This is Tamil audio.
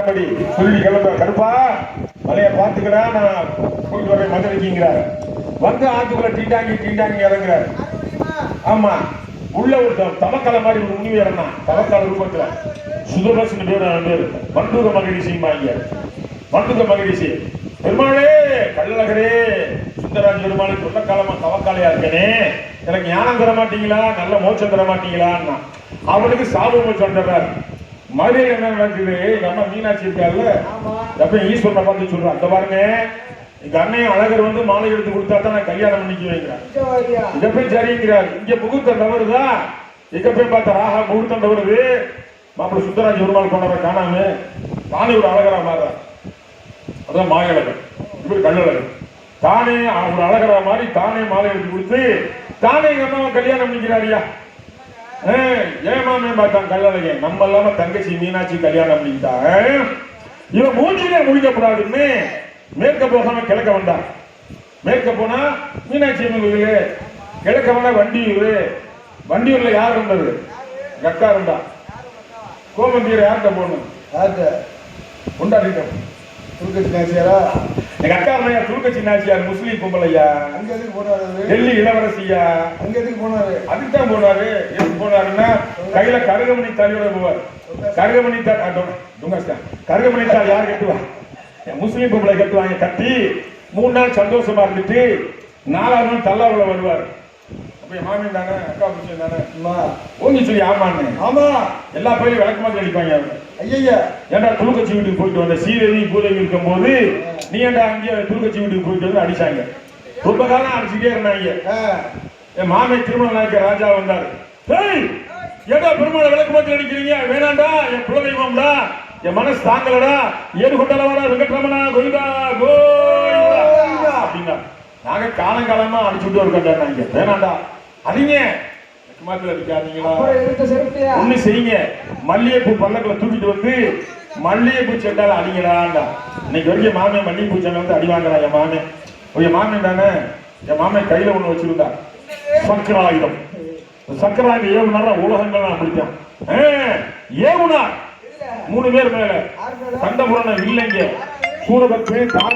சொல்லி கிளம்ப கருப்பா மலைய பாத்துக்கடா நான் போயிட்டு வரேன் மதுரைக்குங்கிறார். வந்து ஆத்துக்குள்ள டீண்டாங்கி இறங்குறாரு. ஆமா உள்ள ஒரு தவக்கலை மாதிரி ஒரு முனிவு இறந்தான். தவக்கால ரூபத்துல சுதர்சன் பேரு மண்டூக மகிழ்ச்சியுமாங்க. மண்டூக மகிழ்ச்சி பெருமாளே கள்ளழகரே சுந்தராஜ் பெருமாளை சொல்ல காலமா தவக்காலையா இருக்கனே எனக்கு ஞானம் தர மாட்டீங்களா நல்ல மோட்சம் தர மாட்டீங்களான்னா அவனுக்கு சாபம் சொல்றாரு. மதுரை என்ன நடக்குது? எங்க அம்மா மீனாட்சி இருக்காருல்ல, எப்ப ஈஸ்வரனை பார்த்து சொல்றான், அந்த பாருங்க எங்க அண்ணன் அழகர் வந்து மாலை எடுத்து கொடுத்தா தான் நான் கல்யாணம் பண்ணிக்க வைக்கிறேன். இத போய் சரிங்கிறார். இங்க முகூர்த்தம் தவறுதா? இங்க போய் பார்த்தா ஆஹா முகூர்த்தம் தவறுது. மாப்பிள்ள சுந்தராஜ் பெருமாள் கொண்டவரை காணாம தானே ஒரு அழகரா மாற, அதான் மாயழகர், இவர் கள்ளழகர். தானே ஒரு அழகரா மாதிரி தானே மாலை எடுத்து கொடுத்து தானே எங்க அம்மாவை கல்யாணம் பண்ணிக்கிறாரியா. ஏமாமே பார்த்தான் கல்லழகன், நம்ம இல்லாம தங்கச்சி மீனாட்சி கல்யாணம் பண்ணிட்டா இவன் மூஞ்சிலே முடிக்கப்படாதுன்னு மேற்க போகாம கிழக்க வந்தான். மேற்க போனா மீனாட்சி கோயிலு, கிழக்க வந்தா வண்டியூர்ல யார் இருந்தது? அக்கா இருந்தா. கோமந்தீர் யார்கிட்ட போகணும்? கொண்டாடிட்டோம் துருக்கச்சி நாச்சியாரா. எங்க அக்கா அம்மையா துருக்கச்சி நாச்சியார் முஸ்லீம் பொம்பளையா. அங்க எதுக்கு போனாரு? டெல்லி இளவரசியா. அங்க எதுக்கு போனாரு? அதுக்கு தான் போனாரு. எதுக்கு போனாருன்னா கையில கருகமணி தாலியோட போவார். கருகமணி கருகமணி தாலி யார் கட்டுவா? முஸ்லீம் பொம்பளை கட்டுவாங்க. கட்டி 3 நாள் சந்தோஷமா இருந்துட்டு 4ஆவது நாள் தல்லாவுல வருவார். அப்ப மாமி தானே அக்கா புருஷன் தானே ஓங்கி சொல்லி ஆமான்னு. ஆமா எல்லா பயிலும் விளக்கமாக அடிப்பாங்க. ஐயா ஏன்டா துருக்கச்சி வீட்டுக்கு போயிட்டு வந்த சீரதி பூதவி இருக்கும் போது நீ ஏன்டா அங்கே துருக்கச்சி வீட்டுக்கு போயிட்டு வந்து அடிச்சாங்க. ரொம்ப காலம் அடிச்சுட்டே இருந்தாங்க. என் மாமை திருமண நாயக்க ராஜா வந்தாரு. ஏடா பெருமாளை விளக்கு மாத்தி அடிக்கிறீங்க? வேணாண்டா, என் குலதெய்வம்டா, என் மனசு தாங்கலடா, ஏடு கொண்டலவாடா வெங்கட்ரமணா கோவிந்தா கோவிந்தா அப்படின்னா நாங்க காலங்காலமா அடிச்சுட்டு இருக்கோம். வேணாண்டா அடிங்க ஒண்ணு செய்யுங்க, மல்லிகைப்பூ பல்லக்கில் தூக்கிட்டு வந்து மல்லிகைப்பூ செண்டால அடிங்கடாண்டா. இன்னைக்கு வரைக்கும் மாமே மல்லிகைப்பூ செண்டை வந்து அடி வாங்குறான். என் மாமன் தானே, என் மாமன் கையில ஒண்ணு வச்சிருந்தா சக்கராயுதம். சக்கராயுதம் ஏவுனாரா உலகங்கள் நான் பிடிச்சேன். ஏவுனார் 3 பேர் மேல கண்டபுராணம் இல்லைங்க. சூரபத்மே தாடு